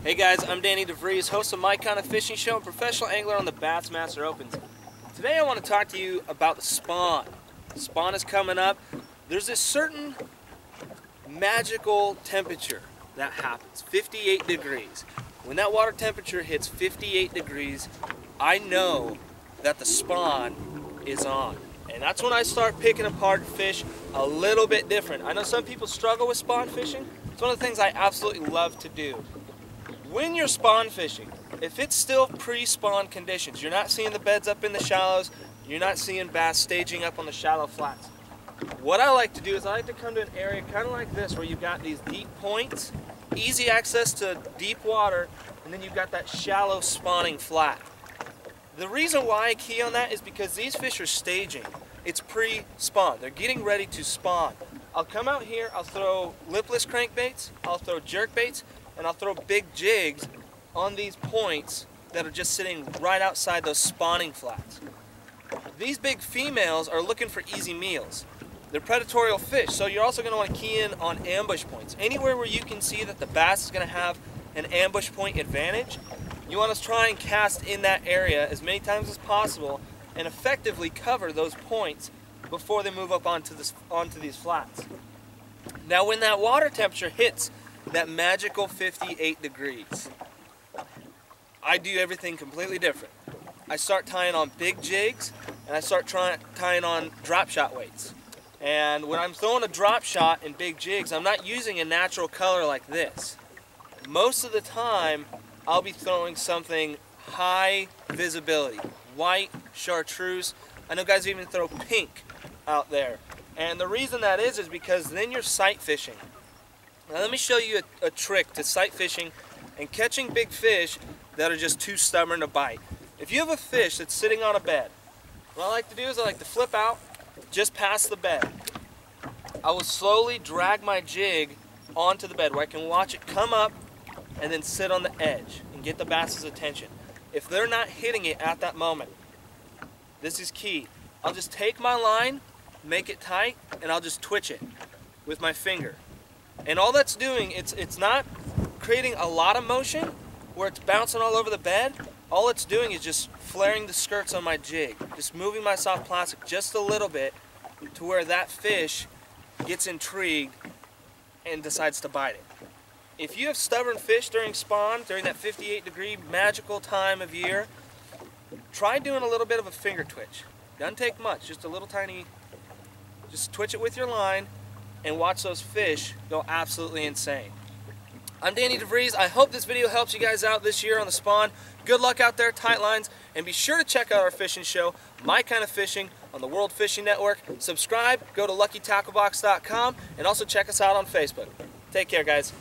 Hey guys, I'm Danny Devries, host of My Kind of Fishing Show and professional angler on the Bassmaster Opens. Today I want to talk to you about the spawn. Spawn is coming up. There's this certain magical temperature that happens, 58 degrees. When that water temperature hits 58 degrees, I know that the spawn is on. And that's when I start picking apart fish a little bit different. I know some people struggle with spawn fishing. It's one of the things I absolutely love to do. When you're spawn fishing, if it's still pre-spawn conditions, you're not seeing the beds up in the shallows, you're not seeing bass staging up on the shallow flats. What I like to do is I like to come to an area kind of like this where you've got these deep points, easy access to deep water, and then you've got that shallow spawning flat. The reason why I key on that is because these fish are staging. It's pre-spawn. They're getting ready to spawn. I'll come out here, I'll throw lipless crankbaits, I'll throw jerkbaits, and I'll throw big jigs on these points that are just sitting right outside those spawning flats. These big females are looking for easy meals. They're predatory fish, so you're also going to want to key in on ambush points. Anywhere where you can see that the bass is going to have an ambush point advantage, you want to try and cast in that area as many times as possible and effectively cover those points before they move up onto these flats. Now when that water temperature hits that magical 58 degrees, I do everything completely different. I start tying on big jigs and I start tying on drop shot weights. And when I'm throwing a drop shot in big jigs, I'm not using a natural color like this. Most of the time, I'll be throwing something high visibility, white, chartreuse. I know guys even throw pink out there. And the reason that is because then you're sight fishing. Now let me show you a trick to sight fishing and catching big fish that are just too stubborn to bite. If you have a fish that's sitting on a bed, what I like to do is I like to flip out just past the bed. I will slowly drag my jig onto the bed where I can watch it come up and then sit on the edge and get the bass's attention. If they're not hitting it at that moment, this is key. I'll just take my line, make it tight, and I'll just twitch it with my finger. And all that's doing, it's not creating a lot of motion where it's bouncing all over the bed. All it's doing is just flaring the skirts on my jig, just moving my soft plastic just a little bit to where that fish gets intrigued and decides to bite it. If you have stubborn fish during spawn, during that 58-degree magical time of year, try doing a little bit of a finger twitch. Doesn't take much, just a little tiny, just twitch it with your line and watch those fish go absolutely insane. I'm Danny Devries. I hope this video helps you guys out this year on the spawn. Good luck out there, tight lines, and be sure to check out our fishing show, My Kind of Fishing, on the World Fishing Network. Subscribe, go to LuckyTackleBox.com, and also check us out on Facebook. Take care, guys.